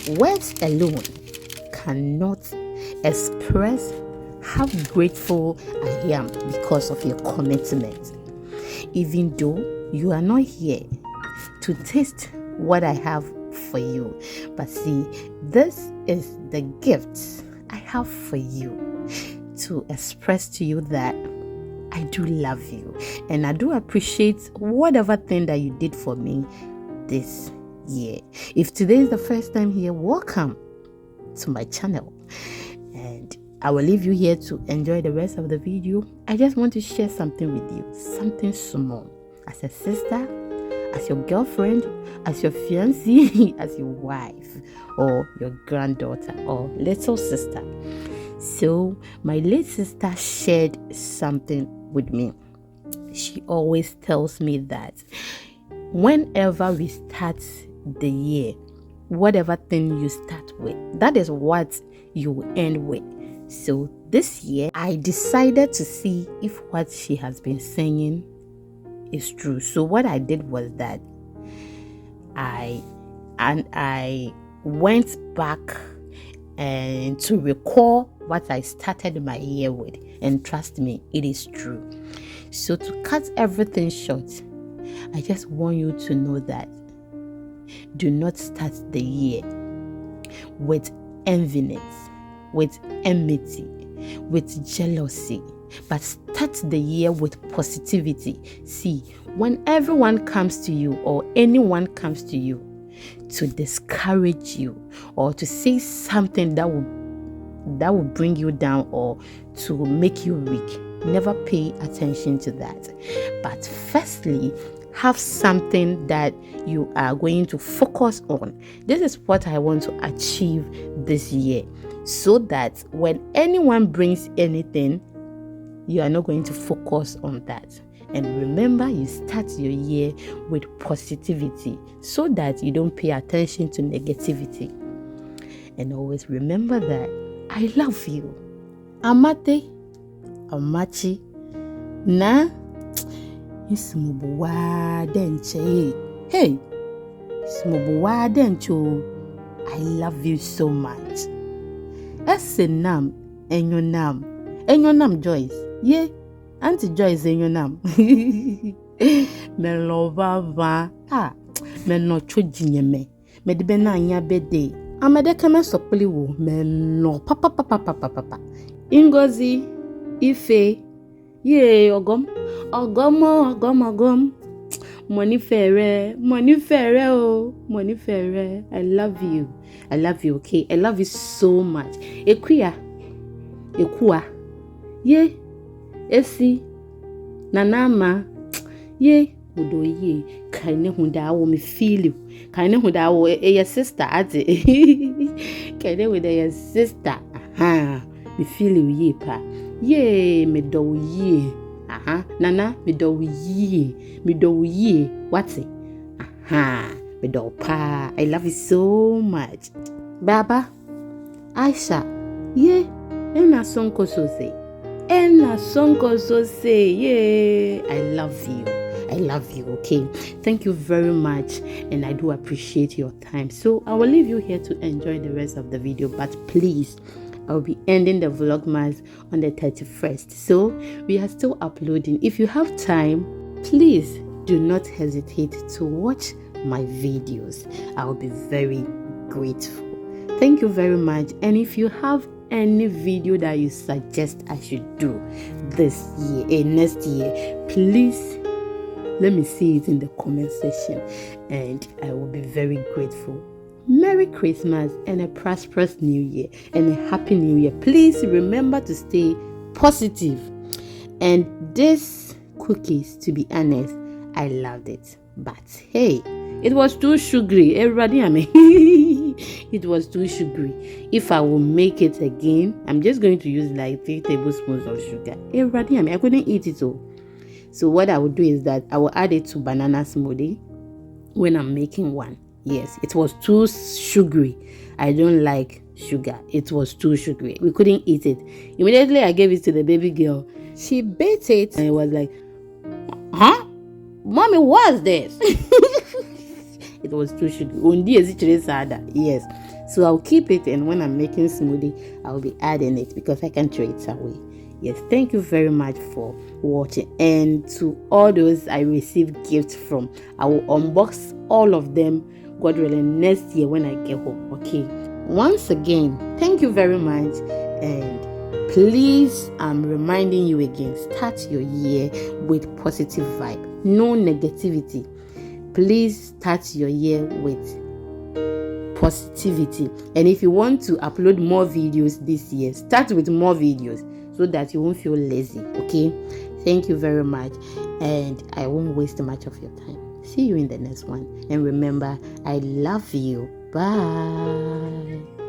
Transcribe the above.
Words alone cannot express how grateful I am because of your commitment. Even though you are not here to taste what I have for you, but see, this is the gift I have for you to express to you that I do love you and I do appreciate whatever thing that you did for me this year. If today is the first time here, welcome to my channel, and I will leave you here to enjoy the rest of the video. I just want to share something with you, something small, as a sister, as your girlfriend, as your fiancée, as your wife, or your granddaughter or little sister. So my late sister shared something with me. She always tells me that whenever we start the year, whatever thing you start with, that is what you end with. So this year, I decided to see if what she has been saying is true. So what I did was that I went back and to recall what I started my year with, and trust me, it is true. So to cut everything short, I just want you to know that do not start the year with enviness, with enmity, with jealousy, but start the year with positivity. See, when everyone comes to you or anyone comes to you to discourage you or to say something that will bring you down or to make you weak, never pay attention to that. But firstly, have something that you are going to focus on. This is what I want to achieve this year, so that when anyone brings anything, you are not going to focus on that. And remember, you start your year with positivity so that you don't pay attention to negativity. And always remember that I love you. Amate, Amachi, na Ismubuwa denche. Hey, Ismubuwa dencho. I love you so much. Esenam, Enyonam Joyce. Yeah, Auntie Joyce Enyonam. Me lova ah, me no chojinye me. Me de bena anya bede. Amade kama sopli wo me no papa. Ingozi, Ife, ye ogom. Money fere, oh, money fere. I love you, okay? I love you so much. Ekua, ye, esi, nanama, ye, udo ye, kaine hunda wo me feel you. Kaine hunda wo your sister ate. Kaine with your sister. Aha, me feel you ye pa. Ye, me do ye. Nana, me do ye. What's it? Me do pa. I love you so much. Baba, Aisha, ye, ena sonko so say, yeah. I love you, okay? Thank you very much, and I do appreciate your time. So I will leave you here to enjoy the rest of the video, but please, I'll be ending the vlogmas on the 31st. So we are still uploading. If you have time, please do not hesitate to watch my videos. I'll be very grateful. Thank you very much. And if you have any video that you suggest I should do this year, next year, please let me see it in the comment section, and I will be very grateful. Merry Christmas and a prosperous New Year and a Happy New Year. Please remember to stay positive. And this cookies, to be honest, I loved it. But hey, it was too sugary. Everybody, I mean, it was too sugary. If I will make it again, I'm just going to use like 3 tablespoons of sugar. Everybody, I mean, I couldn't eat it all. So what I would do is that I will add it to banana smoothie when I'm making one. Yes, it was too sugary. I don't like sugar. It was too sugary. We couldn't eat it. Immediately I gave it to the baby girl. She bit it and it was like, huh? Mommy, what's this? It was too sugary. Yes. So I'll keep it, and when I'm making smoothie, I'll be adding it because I can't throw it away. Yes, thank you very much for watching, and to all those I received gifts from, I will unbox all of them, God willing, next year when I get home. Okay, once again, thank you very much, and please, I'm reminding you again, start your year with positive vibe, no negativity. Please start your year with positivity. And if you want to upload more videos this year, start with more videos so that you won't feel lazy. Okay, thank you very much, and I won't waste much of your time. See you in the next one, and remember, I love you. Bye.